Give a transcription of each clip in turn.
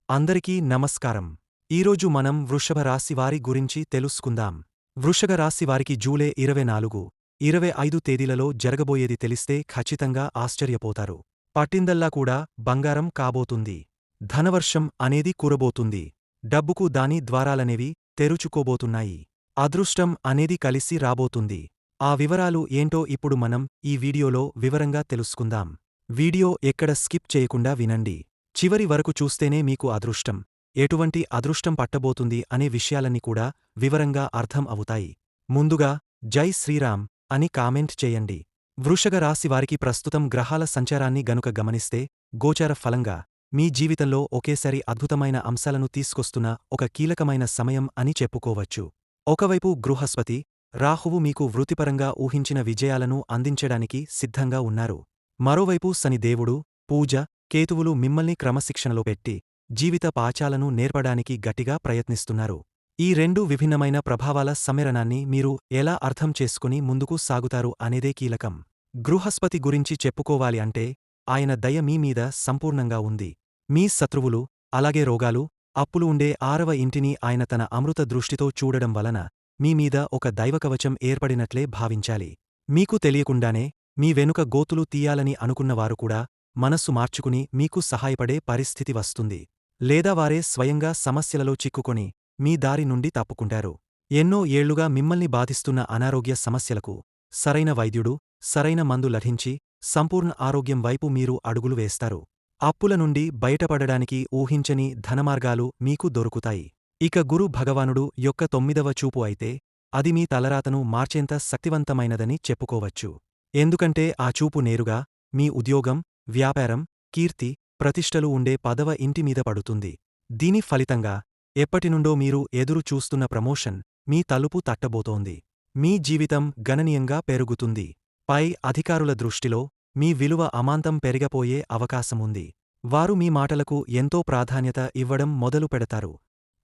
అందరికీ నమస్కారం. ఈరోజు మనం వృషభ రాశి వారి గురించి తెలుసుకుందాం. వృషభ రాశి వారికి జూలై 24, 25 తేదీలలో జరగబోయేది తెలిస్తే ఖచ్చితంగా ఆశ్చర్యపోతారు. పట్టిందల్లా కూడా బంగారం కాబోతుంది. ధనవర్షం అనేది కురబోతుంది. డబ్బుకు దాని ద్వారాలనేవి తెరుచుకోబోతున్నాయి. అదృష్టం అనేది కలిసి రాబోతుంది. ఆ వివరాలు ఏంటో ఇప్పుడు మనం ఈ వీడియోలో వివరంగా తెలుసుకుందాం. వీడియో ఎక్కడ స్కిప్ చేయకుండా వినండి. చివరి వరకు చూస్తేనే మీకు అదృష్టం, ఎటువంటి అదృష్టం పట్టబోతుంది అనే విషయాలన్నీ కూడా వివరంగా అర్థం అవుతాయి. ముందుగా జై శ్రీరామ్ అని కామెంట్ చేయండి. వృషభ రాశి వారికి ప్రస్తుతం గ్రహాల సంచారాన్ని గనుక గమనిస్తే గోచార ఫలంగా మీ జీవితంలో ఒకేసారి అద్భుతమైన అంశాలను తీసుకొస్తున్న ఒక కీలకమైన సమయం అని చెప్పుకోవచ్చు. ఒకవైపు బృహస్పతి, రాహువు మీకు వృత్తిపరంగా ఊహించిన విజయాలను అందించడానికి సిద్ధంగా ఉన్నారు. మరోవైపు శనిదేవుడు, పూజ, కేతువులు మిమ్మల్ని క్రమశిక్షణలో పెట్టి జీవిత పాఠాలను నేర్పడానికి గట్టిగా ప్రయత్నిస్తున్నారు. ఈ రెండు విభిన్నమైన ప్రభావాల సమ్మేళనాన్ని మీరు ఎలా అర్థం చేసుకుని ముందుకు సాగుతారు అనేదే కీలకం. బృహస్పతి గురించి చెప్పుకోవాలి అంటే ఆయన దయ మీ మీద సంపూర్ణంగా ఉంది. మీ శత్రువులు, అలాగే రోగాలు, అప్పులు ఉండే 6వ ఇంటిని ఆయన తన అమృత దృష్టితో చూడడం వలన మీ మీద ఒక దైవకవచం ఏర్పడినట్లే భావించాలి. మీకు తెలియకుండానే మీ వెనుక గోతులు తీయాలని అనుకున్నవారు కూడా మనస్సు మార్చుకుని మీకు సహాయపడే పరిస్థితి వస్తుంది. లేదా వారే స్వయంగా సమస్యలలో చిక్కుకొని మీ దారి నుండి తప్పుకుంటారు. ఎన్నో ఏళ్లుగా మిమ్మల్ని బాధిస్తున్న అనారోగ్య సమస్యలకు సరైన వైద్యుడు, సరైన మందు లభించి సంపూర్ణ ఆరోగ్యం వైపు మీరు అడుగులు వేస్తారు. అప్పుల నుండి బయటపడడానికి ఊహించని ధనమార్గాలు మీకు దొరుకుతాయి. ఇక గురు భగవానుడు యొక్క 9వ చూపు అయితే అది మీ తలరాతను మార్చేంత శక్తివంతమైనదని చెప్పుకోవచ్చు. ఎందుకంటే ఆ చూపు నేరుగా మీ ఉద్యోగం, వ్యాపారం, కీర్తి, ప్రతిష్టలు ఉండే 10వ ఇంటి మీద పడుతుంది. దీని ఫలితంగా ఎప్పటినుండో మీరు ఎదురు చూస్తున్న ప్రమోషన్ మీ తలుపు తట్టబోతోంది. మీ జీవితం గణనీయంగా పెరుగుతుంది. పై అధికారుల దృష్టిలో మీ విలువ అమాంతం పెరిగపోయే అవకాశముంది. వారు మీ మాటలకు ఎంతో ప్రాధాన్యత ఇవ్వడం మొదలు పెడతారు.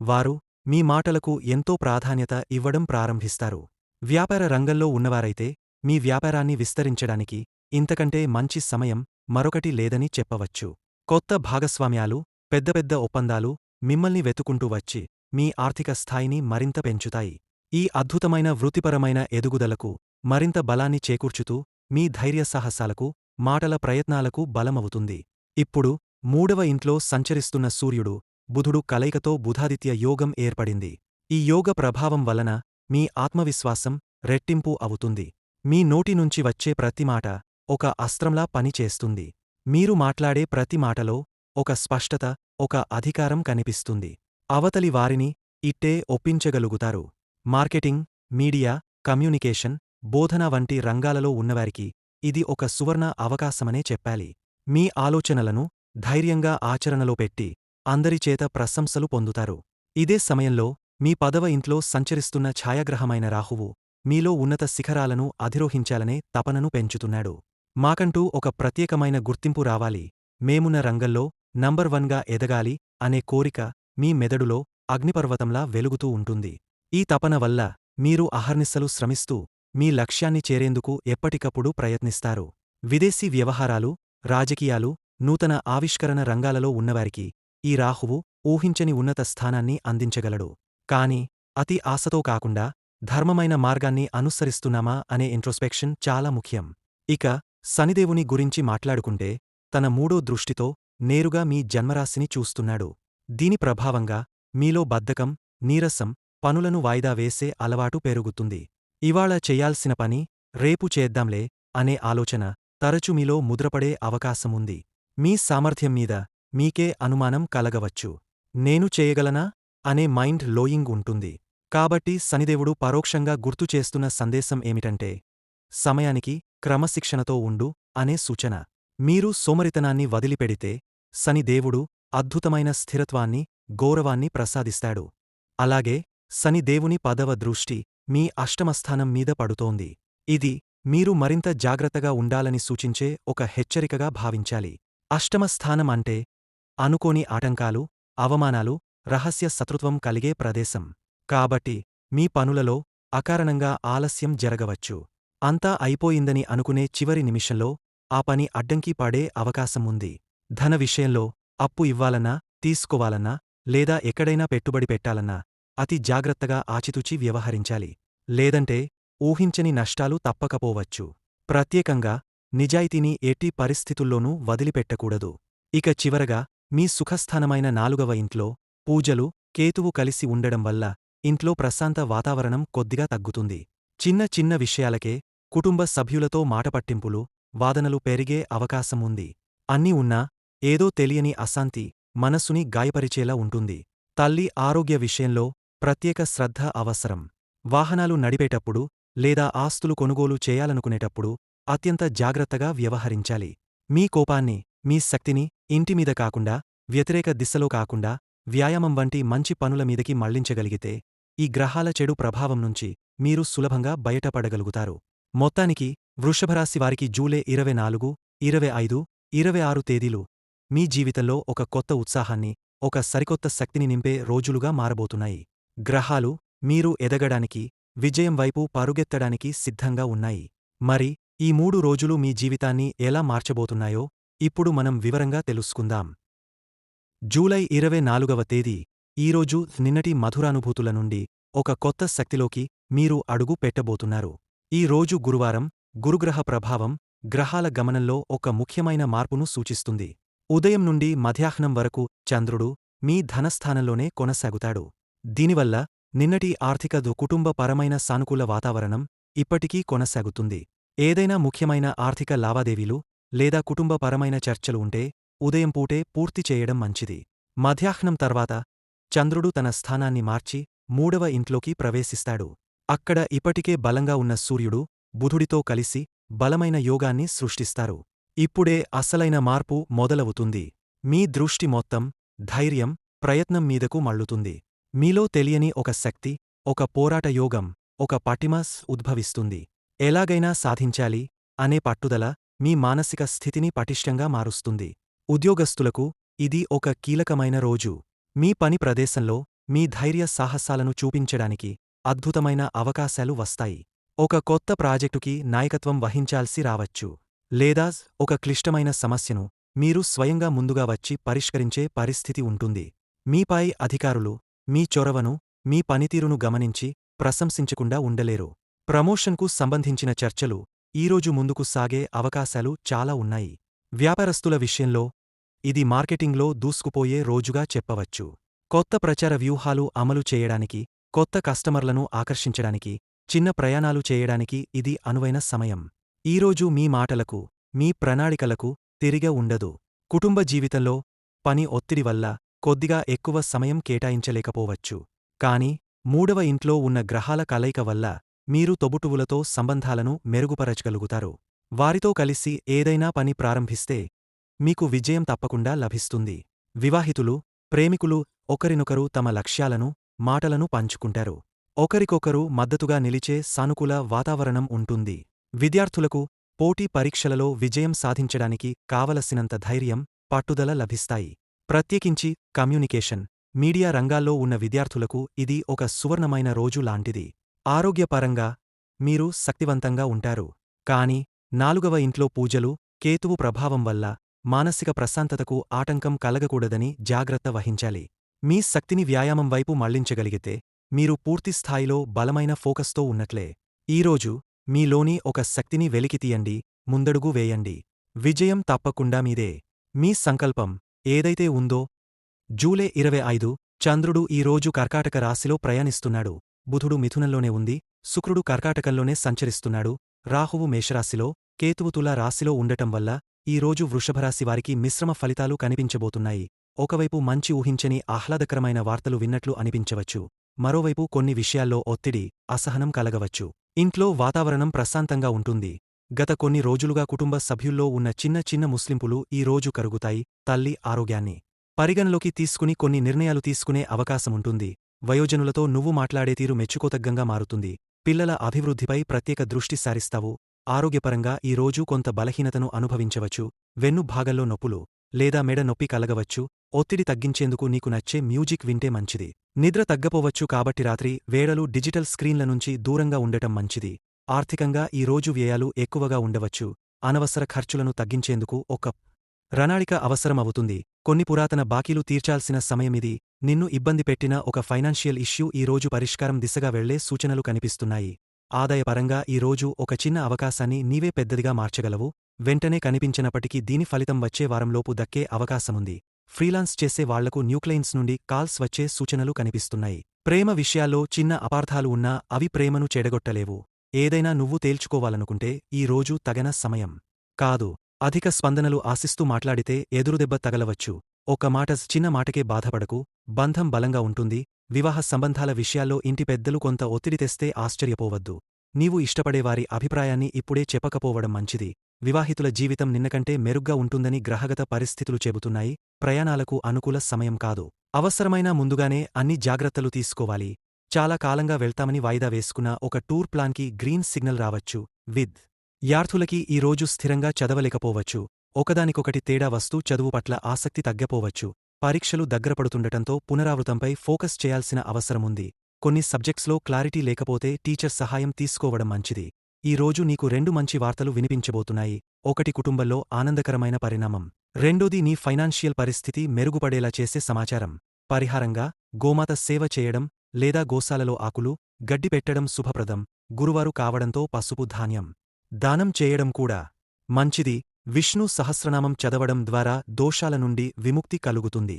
వారు మీ మాటలకు ఎంతో ప్రాధాన్యత ఇవ్వడం ప్రారంభిస్తారు. వ్యాపార రంగంలో ఉన్నవారైతే మీ వ్యాపారాన్ని విస్తరించడానికి ఇంతకంటే మంచి సమయం మరొకటి లేదని చెప్పవచ్చు. కొత్త భాగస్వామ్యాలు, పెద్ద పెద్ద ఒప్పందాలు మిమ్మల్ని వెతుకుంటూ వచ్చి మీ ఆర్థిక స్థాయిని మరింత పెంచుతాయి. ఈ అద్భుతమైన వృత్తిపరమైన ఎదుగుదలకు మరింత బలాన్ని చేకూర్చుతూ మీ ధైర్యసాహసాలకు, మాటల ప్రయత్నాలకు బలమవుతుంది. ఇప్పుడు 3వ ఇంట్లో సంచరిస్తున్న సూర్యుడు, బుధుడు కలయికతో బుధాదిత్య యోగం ఏర్పడింది. ఈ యోగ ప్రభావం వలన మీ ఆత్మవిశ్వాసం రెట్టింపు అవుతుంది. మీ నోటి నుంచి వచ్చే ప్రతి మాట ఒక అస్త్రంలా పనిచేస్తుంది. మీరు మాట్లాడే ప్రతి మాటలో ఒక స్పష్టత, ఒక అధికారం కనిపిస్తుంది. అవతలి వారిని ఇట్టే ఒప్పించగలుగుతారు. మార్కెటింగ్, మీడియా, కమ్యూనికేషన్, బోధన వంటి రంగాలలో ఉన్నవారికి ఇది ఒక సువర్ణ అవకాశమనే చెప్పాలి. మీ ఆలోచనలను ధైర్యంగా ఆచరణలో పెట్టి అందరిచేత ప్రశంసలు పొందుతారు. ఇదే సమయంలో మీ 10వ ఇంట్లో సంచరిస్తున్న ఛాయాగ్రహమైన రాహువు మీలో ఉన్నత శిఖరాలను అధిరోహించాలనే తపనను పెంచుతున్నాడు. మాకంటూ ఒక ప్రత్యేకమైన గుర్తింపు రావాలి, మేమున్న రంగంలో నంబర్ 1గా ఎదగాలి అనే కోరిక మీ మెదడులో అగ్నిపర్వతంలా వెలుగుతూ ఉంటుంది. ఈ తపన వల్ల మీరు అహర్నిశలు శ్రమిస్తూ మీ లక్ష్యాన్ని చేరేందుకు ఎప్పటికప్పుడు ప్రయత్నిస్తారు. విదేశీ వ్యవహారాలు, రాజకీయాలు, నూతన ఆవిష్కరణ రంగాలలో ఉన్నవారికి ఈ రాహువు ఊహించని ఉన్నత స్థానాన్ని అందించగలడు. కాని అతి ఆశతో కాకుండా ధర్మమైన మార్గాన్ని అనుసరిస్తున్నామా అనే ఇంట్రోస్పెక్షన్ చాలా ముఖ్యం. ఇక శనిదేవుని గురించి మాట్లాడుకుంటే తన 3వ దృష్టితో నేరుగా మీ జన్మరాశిని చూస్తున్నాడు. దీని ప్రభావంగా మీలో బద్ధకం, నీరసం, పనులను వాయిదా వేసే అలవాటు పెరుగుతుంది. ఇవాళ చెయ్యాల్సిన పని రేపు చేద్దాంలే అనే ఆలోచన తరచు మీలో ముద్రపడే అవకాశముంది. మీ సామర్థ్యం మీద మీకే అనుమానం కలగవచ్చు. నేను చేయగలనా అనే మైండ్ లోయింగ్ ఉంటుంది. కాబట్టి శనిదేవుడు పరోక్షంగా గుర్తు చేస్తున్న సందేశం ఏమిటంటే సమయానికి క్రమశిక్షణతో ఉండు అనే సూచన. మీరు సోమరితనాన్ని వదిలిపెడితే శనిదేవుడు అద్భుతమైన స్థిరత్వాన్ని, గౌరవాన్ని ప్రసాదిస్తాడు. అలాగే శనిదేవుని 10వ దృష్టి మీ అష్టమస్థానం మీద పడుతోంది. ఇది మీరు మరింత జాగ్రత్తగా ఉండాలని సూచించే ఒక హెచ్చరికగా భావించాలి. అష్టమస్థానం అంటే అనుకోని ఆటంకాలు, అవమానాలు, రహస్య శత్రుత్వం కలిగే ప్రదేశం. కాబట్టి మీ పనులలో అకారణంగా ఆలస్యం జరగవచ్చు. అంతా అయిపోయిందని అనుకునే చివరి నిమిషంలో ఆ పని అడ్డంకి పడే అవకాశం ఉంది. ధన విషయంలో అప్పు ఇవ్వాలన్నా, తీసుకోవాలన్నా లేదా ఎక్కడైనా పెట్టుబడి పెట్టాలన్నా అతి జాగ్రత్తగా ఆచితూచి వ్యవహరించాలి. లేదంటే ఊహించని నష్టాలు తప్పకపోవచ్చు. ప్రత్యేకంగా నిజాయితీని ఎట్టి పరిస్థితుల్లోనూ వదిలిపెట్టకూడదు. ఇక చివరగా మీ సుఖస్థానమైన 4వ ఇంట్లో పూజలు, కేతువు కలిసి ఉండడం వల్ల ఇంట్లో ప్రశాంత వాతావరణం కొద్దిగా తగ్గుతుంది. చిన్న చిన్న విషయాలకే కుటుంబ సభ్యులతో మాటపట్టింపులు, వాదనలు పెరిగే అవకాశం ఉంది. అన్నీ ఉన్నా ఏదో తెలియని అశాంతి మనసుని గాయపరిచేలా ఉంటుంది. తల్లి ఆరోగ్య విషయంలో ప్రత్యేక శ్రద్ధ అవసరం. వాహనాలు నడిపేటప్పుడు లేదా ఆస్తులు కొనుగోలు చేయాలనుకునేటప్పుడు అత్యంత జాగ్రత్తగా వ్యవహరించాలి. మీ కోపాన్ని, మీ శక్తిని ఇంటిమీద కాకుండా, వ్యతిరేక దిశలో కాకుండా వ్యాయామం వంటి మంచి పనుల మీదకి మళ్లించగలిగితే ఈ గ్రహాల చెడు ప్రభావం నుంచి మీరు సులభంగా బయటపడగలుగుతారు. మొత్తానికి వృషభరాశివారికి జూలై 24, 25, 26 తేదీలు మీ జీవితంలో ఒక కొత్త ఉత్సాహాన్ని, ఒక సరికొత్త శక్తిని నింపే రోజులుగా మారబోతున్నాయి. గ్రహాలు మీరు ఎదగడానికి, విజయం వైపు పరుగెత్తడానికి సిద్ధంగా ఉన్నాయి. మరి ఈ 3 రోజులు మీ జీవితాన్ని ఎలా మార్చబోతున్నాయో ఇప్పుడు మనం వివరంగా తెలుసుకుందాం. జూలై 24వ తేదీ ఈరోజు నిన్నటి మధురానుభూతుల నుండి ఒక కొత్త శక్తిలోకి మీరు అడుగు పెట్టబోతున్నారు. ఈ రోజు గురువారం, గురుగ్రహ ప్రభావం గ్రహాల గమనంలో ఒక ముఖ్యమైన మార్పును సూచిస్తుంది. ఉదయం నుండి మధ్యాహ్నం వరకు చంద్రుడు మీ ధనస్థానంలోనే కొనసాగుతాడు. దీనివల్ల నిన్నటి ఆర్థిక కుటుంబ పరమైన సానుకూల వాతావరణం ఇప్పటికీ కొనసాగుతుంది. ఏదైనా ముఖ్యమైన ఆర్థిక లావాదేవీలు లేదా కుటుంబ పరమైన చర్చలు ఉంటే ఉదయం పూటే పూర్తి చేయడం మంచిది. మధ్యాహ్నం తర్వాత చంద్రుడు తన స్థానాన్ని మార్చి 3వ ఇంట్లోకి ప్రవేశిస్తాడు. అక్కడ ఇప్పటికే బలంగా ఉన్న సూర్యుడు బుధుడితో కలిసి బలమైన యోగాన్ని సృష్టిస్తారు. ఇప్పుడే అసలైన మార్పు మొదలవుతుంది. మీ దృష్టి మొత్తం ధైర్యం, ప్రయత్నం మీదకు మళ్లుతుంది. మీలో తెలియని ఒక శక్తి, ఒక పోరాట యోగం, ఒక పటిమ ఉద్భవిస్తుంది. ఎలాగైనా సాధించాలి అనే పట్టుదల మీ మానసిక స్థితిని పటిష్టంగా మారుస్తుంది. ఉద్యోగస్తులకు ఇది ఒక కీలకమైన రోజు. మీ పని ప్రదేశంలో మీ ధైర్య సాహసాలను చూపించడానికి అద్భుతమైన అవకాశాలు వస్తాయి. ఒక కొత్త ప్రాజెక్టుకి నాయకత్వం వహించాల్సి రావచ్చు. లేదా ఒక క్లిష్టమైన సమస్యను మీరు స్వయంగా ముందుగా వచ్చి పరిష్కరించే పరిస్థితి ఉంటుంది. మీపై అధికారులు మీ చొరవను, మీ పనితీరును గమనించి ప్రశంసించకుండా ఉండలేరు. ప్రమోషన్కు సంబంధించిన చర్చలు ఈరోజు ముందుకు సాగే అవకాశాలు చాలా ఉన్నాయి. వ్యాపారస్తుల విషయంలో ఇది మార్కెటింగ్లో దూసుకుపోయే రోజుగా చెప్పవచ్చు. కొత్త ప్రచార వ్యూహాలు అమలు చేయడానికి, కొత్త కస్టమర్లను ఆకర్షించడానికి, చిన్న ప్రయాణాలు చేయడానికి ఇది అనువైన సమయం. ఈరోజు మీ మాటలకు, మీ ప్రణాళికలకు తిరిగ ఉండదు. కుటుంబ జీవితంలో పని ఒత్తిడి వల్ల కొద్దిగా ఎక్కువ సమయం కేటాయించలేకపోవచ్చు. కానీ 3వ ఇంట్లో ఉన్న గ్రహాల కలయిక వల్ల మీరు తోబుట్టువులతో సంబంధాలను మెరుగుపరచగలుగుతారు. వారితో కలిసి ఏదైనా పని ప్రారంభిస్తే మీకు విజయం తప్పకుండా లభిస్తుంది. వివాహితులు, ప్రేమికులు ఒకరినొకరు తమ లక్ష్యాలను, మాటలను పంచుకుంటారు. ఒకరికొకరు మద్దతుగా నిలిచే సానుకూల వాతావరణం ఉంటుంది. విద్యార్థులకు పోటీ పరీక్షలలో విజయం సాధించడానికి కావలసినంత ధైర్యం, పట్టుదల లభిస్తాయి. ప్రత్యేకించి కమ్యూనికేషన్, మీడియా రంగాల్లో ఉన్న విద్యార్థులకు ఇది ఒక సువర్ణమైన రోజు లాంటిది. ఆరోగ్యపరంగా మీరు శక్తివంతంగా ఉంటారు. కానీ 4వ ఇంట్లో పూజలు, కేతువు ప్రభావం వల్ల మానసిక ప్రశాంతతకు ఆటంకం కలగకూడదని జాగ్రత్త వహించాలి. మీ శక్తిని వ్యాయామం వైపు మళ్లించగలిగితే మీరు పూర్తిస్థాయిలో బలమైన ఫోకస్తో ఉన్నట్లే. ఈరోజు మీలోని ఒక శక్తిని వెలికితీయండి, ముందడుగు వేయండి. విజయం తప్పకుండా మీదే. మీ సంకల్పం ఏదైతే ఉందో. జూలై 25 చంద్రుడు ఈరోజు కర్కాటక రాశిలో ప్రయాణిస్తున్నాడు. బుధుడు మిథునంలోనే ఉంది, శుక్రుడు కర్కాటకంలోనే సంచరిస్తున్నాడు, రాహువు మేషరాశిలో, కేతువు తులా రాశిలో ఉండటం వల్ల ఈరోజు వృషభరాశివారికి మిశ్రమ ఫలితాలు కనిపించబోతున్నాయి. ఒకవైపు మంచి ఊహించని ఆహ్లాదకరమైన వార్తలు విన్నట్లు అనిపించవచ్చు. మరోవైపు కొన్ని విషయాల్లో ఒత్తిడి, అసహనం కలగవచ్చు. ఇంట్లో వాతావరణం ప్రశాంతంగా ఉంటుంది. గత కొన్ని రోజులుగా కుటుంబ సభ్యుల్లో ఉన్న చిన్న చిన్న ముస్లింపులు ఈ రోజు కరుగుతాయి. తల్లి ఆరోగ్యాన్ని పరిగణలోకి తీసుకుని కొన్ని నిర్ణయాలు తీసుకునే అవకాశముంటుంది. వయోజనులతో నువ్వు మాట్లాడే తీరు మెచ్చుకోతగ్గంగా మారుతుంది. పిల్లల అభివృద్ధిపై ప్రత్యేక దృష్టి సారిస్తావు. ఆరోగ్యపరంగా ఈ రోజు కొంత బలహీనతను అనుభవించవచ్చు. వెన్ను భాగంలో నొప్పులు లేదా మెడ నొప్పి కలగవచ్చు. ఒత్తిడి తగ్గించేందుకు నీకు నచ్చే మ్యూజిక్ వింటే మంచిది. నిద్ర తగ్గపోవచ్చు కాబట్టి రాత్రి వేళలు డిజిటల్ స్క్రీన్ల నుంచి దూరంగా ఉండటం మంచిది. ఆర్థికంగా ఈ రోజు వ్యయాలు ఎక్కువగా ఉండవచ్చు. అనవసర ఖర్చులను తగ్గించేందుకు ఒక ప్రణాళిక అవసరం అవుతుంది. కొన్ని పురాతన బాకీలు తీర్చాల్సిన సమయమిది. నిన్ను ఇబ్బంది పెట్టిన ఒక ఫైనాన్షియల్ ఇష్యూ ఈ రోజు పరిష్కారం దిశగా వెళ్లే సూచనలు కనిపిస్తున్నాయి. ఆదాయపరంగా ఈ రోజు ఒక చిన్న అవకాశాన్ని నీవే పెద్దదిగా మార్చగలవు. వెంటనే కనిపించనప్పటికీ దీని ఫలితం వచ్చే వారంలోపు దక్కే అవకాశముంది. ఫ్రీలాన్స్ చేసే వాళ్లకు న్యూక్లయింట్స్ నుండి కాల్స్ వచ్చే సూచనలు కనిపిస్తున్నాయి. ప్రేమ విషయాల్లో చిన్న అపార్థాలు ఉన్నా అవి ప్రేమను చెడగొట్టలేవు. ఏదైనా నువ్వు తేల్చుకోవాలనుకుంటే ఈ రోజు తగన సమయం కాదు. అధిక స్పందనలు ఆశిస్తూ మాట్లాడితే ఎదురుదెబ్బ తగలవచ్చు. ఒక్క మాట చిన్న మాటకే బాధపడకు. బంధం బలంగా ఉంటుంది. వివాహ సంబంధాల విషయాల్లో ఇంటి పెద్దలు కొంత ఒత్తిడి తెస్తే ఆశ్చర్యపోవద్దు. నీవు ఇష్టపడేవారి అభిప్రాయాన్ని ఇప్పుడే చెప్పకపోవడం మంచిది. వివాహితుల జీవితం నిన్నకంటే మెరుగ్గా ఉంటుందని గ్రహగత పరిస్థితులు చెబుతున్నాయి. ప్రయాణాలకు అనుకూల సమయం కాదు. అవసరమైన ముందుగానే అన్ని జాగ్రత్తలు తీసుకోవాలి. చాలా కాలంగా వెళ్తామని వాయిదా వేసుకున్న ఒక టూర్ ప్లాన్కి గ్రీన్ సిగ్నల్ రావచ్చు. విద్యార్థులకి ఈ రోజు స్థిరంగా చదవలేకపోవచ్చు. ఒకదానికొకటి తేడా వస్తూ చదువు పట్ల ఆసక్తి తగ్గపోవచ్చు. పరీక్షలు దగ్గరపడుతుండటంతో పునరావృతంపై ఫోకస్ చేయాల్సిన అవసరముంది. కొన్ని సబ్జెక్ట్స్లో క్లారిటీ లేకపోతే టీచర్ సహాయం తీసుకోవడం మంచిది. ఈ రోజు నీకు 2 మంచి వార్తలు వినిపించబోతున్నాయి. ఒకటి కుటుంబంలో ఆనందకరమైన పరిణామం. రెండోది నీ ఫైనాన్షియల్ పరిస్థితి మెరుగుపడేలా చేసే సమాచారం. పరిహారంగా గోమాత సేవ చేయడం లేదా గోశాలలో ఆకులు, గడ్డి పెట్టడం శుభప్రదం. గురువారు కావడంతో పసుపు ధాన్యం దానం చేయడం కూడా మంచిది. విష్ణు సహస్రనామం చదవడం ద్వారా దోషాల నుండి విముక్తి కలుగుతుంది.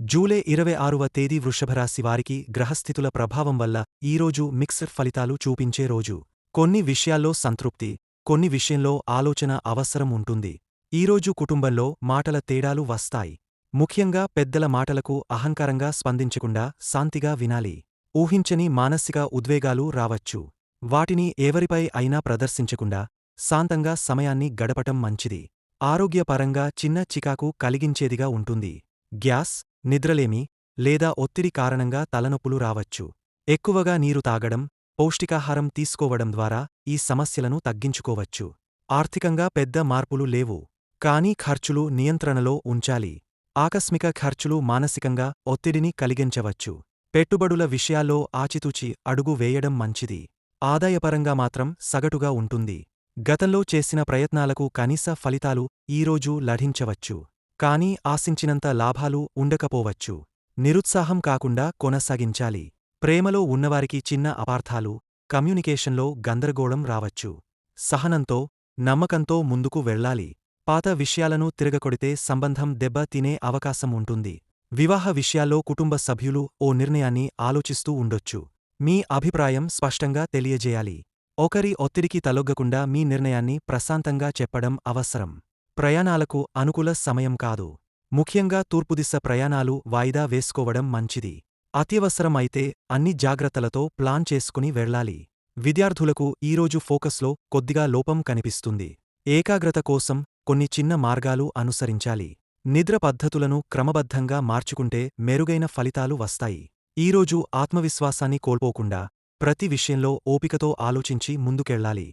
జూలై 26వ తేదీ వృషభరాశి వారికి గ్రహస్థితుల ప్రభావం వల్ల ఈరోజు మిక్స్డ్ ఫలితాలు చూపించే రోజు. కొన్ని విషయాల్లో సంతృప్తి, కొన్ని విషయంలో ఆలోచన అవసరం ఉంటుంది. ఈరోజు కుటుంబంలో మాటల తేడాలు వస్తాయి. ముఖ్యంగా పెద్దల మాటలకు అహంకారంగా స్పందించకుండా శాంతిగా వినాలి. ఊహించని మానసిక ఉద్వేగాలు రావచ్చు. వాటిని ఎవరిపై అయినా ప్రదర్శించకుండా శాంతంగా సమయాన్ని గడపటం మంచిది. ఆరోగ్యపరంగా చిన్న చికాకు కలిగించేదిగా ఉంటుంది. గ్యాస్, నిద్రలేమి లేదా ఒత్తిడి కారణంగా తలనొప్పులు రావచ్చు. ఎక్కువగా నీరు తాగడం, పౌష్టికాహారం తీసుకోవడం ద్వారా ఈ సమస్యలను తగ్గించుకోవచ్చు. ఆర్థికంగా పెద్ద మార్పులు లేవు. కానీ ఖర్చులు నియంత్రణలో ఉంచాలి. ఆకస్మిక ఖర్చులు మానసికంగా ఒత్తిడిని కలిగించవచ్చు. పెట్టుబడుల విషయాల్లో ఆచితూచి అడుగు వేయడం మంచిది. ఆదాయపరంగా మాత్రం సగటుగా ఉంటుంది. గతంలో చేసిన ప్రయత్నాలకు కనీస ఫలితాలు ఈరోజు లభించవచ్చు. కానీ ఆశించినంత లాభాలు ఉండకపోవచ్చు. నిరుత్సాహం కాకుండా కొనసాగించాలి. ప్రేమలో ఉన్నవారికి చిన్న అపార్థాలు, కమ్యూనికేషన్లో గందరగోళం రావచ్చు. సహనంతో, నమ్మకంతో ముందుకు వెళ్లాలి. పాత విషయాలను తిరగకొడితే సంబంధం దెబ్బ తినే అవకాశం ఉంటుంది. వివాహ విషయాల్లో కుటుంబ సభ్యులు ఓ నిర్ణయాన్ని ఆలోచిస్తూ ఉండొచ్చు. మీ అభిప్రాయం స్పష్టంగా తెలియజేయాలి. ఒకరి ఒత్తిడికి తలొగ్గకుండా మీ నిర్ణయాన్ని ప్రశాంతంగా చెప్పడం అవసరం. ప్రయాణాలకు అనుకూల సమయం కాదు. ముఖ్యంగా తూర్పుదిశ ప్రయాణాలు వాయిదా వేసుకోవడం మంచిది. అత్యవసరం అయితే అన్ని జాగ్రత్తలతో ప్లాన్ చేసుకుని వెళ్లాలి. విద్యార్థులకు ఈరోజు ఫోకస్లో కొద్దిగా లోపం కనిపిస్తుంది. ఏకాగ్రత కోసం కొన్ని చిన్న మార్గాలు అనుసరించాలి. నిద్ర పద్ధతులను క్రమబద్ధంగా మార్చుకుంటే మెరుగైన ఫలితాలు వస్తాయి. ఈరోజు ఆత్మవిశ్వాసాన్ని కోల్పోకుండా ప్రతి విషయంలో ఓపికతో ఆలోచించి ముందుకెళ్లాలి.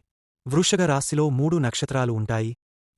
వృషభ రాశిలో 3 నక్షత్రాలు ఉంటాయి.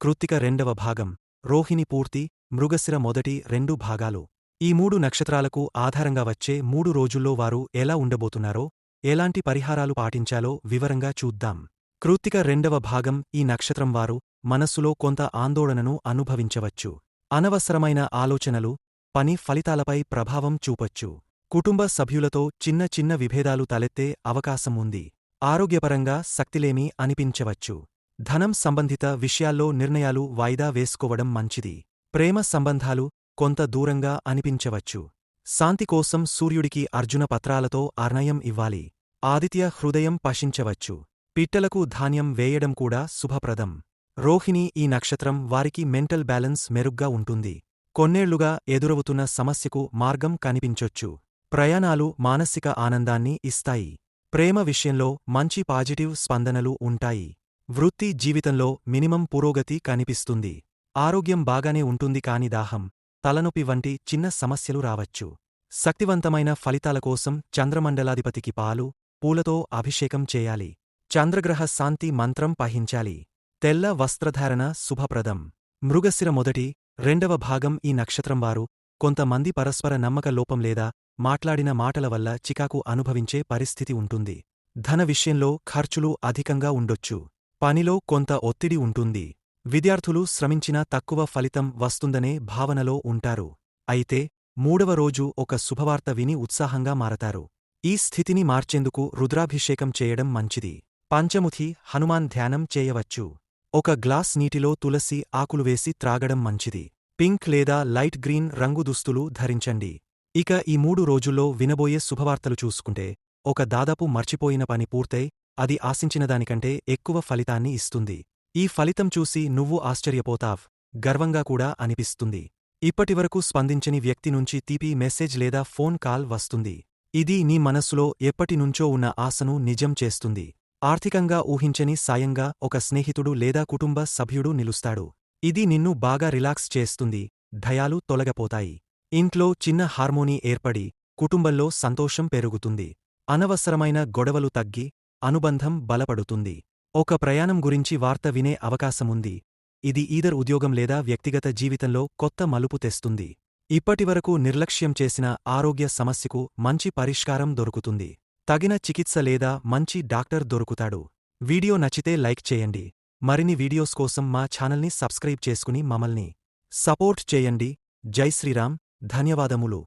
కృత్తిక 2వ భాగం, రోహిణి పూర్తి, మృగశిర మొదటి 2 భాగాలు. ఈ 3 నక్షత్రాలకు ఆధారంగా వచ్చే 3 రోజుల్లో వారు ఎలా ఉండబోతున్నారో, ఎలాంటి పరిహారాలు పాటించాలో వివరంగా చూద్దాం. కృత్తిక 2వ భాగం ఈ నక్షత్రం వారు మనస్సులో కొంత ఆందోళనను అనుభవించవచ్చు. అనవసరమైన ఆలోచనలు పని ఫలితాలపై ప్రభావం చూపొచ్చు. కుటుంబ సభ్యులతో చిన్న చిన్న విభేదాలు తలెత్తే అవకాశం ఉంది. ఆరోగ్యపరంగా శక్తిలేమి అనిపించవచ్చు. ధనం సంబంధిత విషయాల్లో నిర్ణయాలు వాయిదా వేసుకోవడం మంచిది. ప్రేమ సంబంధాలు కొంత దూరంగా అనిపించవచ్చు. శాంతి కోసం సూర్యుడికి అర్జున పత్రాలతో అర్ణయం ఇవ్వాలి. ఆదిత్య హృదయం పశించవచ్చు. పిట్టలకు ధాన్యం వేయడం కూడా శుభప్రదం. రోహిణి ఈ నక్షత్రం వారికి మెంటల్ బ్యాలెన్స్ మెరుగ్గా ఉంటుంది. కొన్నేళ్లుగా ఎదురవుతున్న సమస్యకు మార్గం కనిపించొచ్చు. ప్రయాణాలు మానసిక ఆనందాన్ని ఇస్తాయి. ప్రేమ విషయంలో మంచి పాజిటివ్ స్పందనలు ఉంటాయి. వృత్తి జీవితంలో మినిమం పురోగతి కనిపిస్తుంది. ఆరోగ్యం బాగానే ఉంటుంది కాని దాహం, తలనొప్పి వంటి చిన్న సమస్యలు రావచ్చు. శక్తివంతమైన ఫలితాల కోసం చంద్రమండలాధిపతికి పాలు, పూలతో అభిషేకం చేయాలి. చంద్రగ్రహ శాంతి మంత్రం పఠించాలి. తెల్ల వస్త్రధారణ శుభప్రదం. మృగశిర మొదటి 2వ భాగం ఈ నక్షత్రం వారు కొంతమంది పరస్పర నమ్మక లోపం లేదా మాట్లాడిన మాటల వల్ల చికాకు అనుభవించే పరిస్థితి ఉంటుంది. ధన విషయంలో ఖర్చులు అధికంగా ఉండొచ్చు. పనిలో కొంత ఒత్తిడి ఉంటుంది. విద్యార్థులు శ్రమించినా తక్కువ ఫలితం వస్తుందనే భావనలో ఉంటారు. అయితే 3వ రోజు ఒక శుభవార్త విని ఉత్సాహంగా మారతారు. ఈ స్థితిని మార్చేందుకు రుద్రాభిషేకం చేయడం మంచిది. పంచముఖి హనుమాన్ ధ్యానం చేయవచ్చు. ఒక గ్లాస్ నీటిలో తులసి ఆకులు వేసి త్రాగడం మంచిది. పింక్ లేదా లైట్ గ్రీన్ రంగు దుస్తులు ధరించండి. ఇక ఈ 3 రోజుల్లో వినబోయే శుభవార్తలు చూసుకుంటే, ఒక దాదాపు మర్చిపోయిన పని పూర్తయి అది ఆశించినదానికంటే ఎక్కువ ఫలితాన్ని ఇస్తుంది. ఈ ఫలితం చూసి నువ్వు ఆశ్చర్యపోతావ్, గర్వంగా కూడా అనిపిస్తుంది. ఇప్పటివరకు స్పందించని వ్యక్తి నుంచి తీపి మెసేజ్ లేదా ఫోన్ కాల్ వస్తుంది. ఇది నీ మనస్సులో ఎప్పటినుంచో ఉన్న ఆశను నిజం చేస్తుంది. ఆర్థికంగా ఊహించని సాయంగా ఒక స్నేహితుడు లేదా కుటుంబ సభ్యుడు నిలుస్తాడు. ఇది నిన్ను బాగా రిలాక్స్ చేస్తుంది, భయాలు తొలగపోతాయి. ఇంట్లో చిన్న హార్మోనీ ఏర్పడి కుటుంబంలో సంతోషం పెరుగుతుంది. అనవసరమైన గొడవలు తగ్గి అనుబంధం బలపడుతుంది. ఒక ప్రయాణం గురించి వార్త వినే అవకాశముంది. ఇది ఈదర్ ఉద్యోగం లేదా వ్యక్తిగత జీవితంలో కొత్త మలుపు తెస్తుంది. ఇప్పటివరకు నిర్లక్ష్యం చేసిన ఆరోగ్య సమస్యకు మంచి పరిష్కారం దొరుకుతుంది. తగిన చికిత్స లేదా మంచి డాక్టర్ దొరుకుతాడు. వీడియో నచ్చితే లైక్ చేయండి. మరిన్ని వీడియోస్ కోసం మా ఛానల్ని సబ్స్క్రైబ్ చేసుకుని మమ్మల్ని సపోర్ట్ చేయండి. జై శ్రీరామ్. ధన్యవాదములు.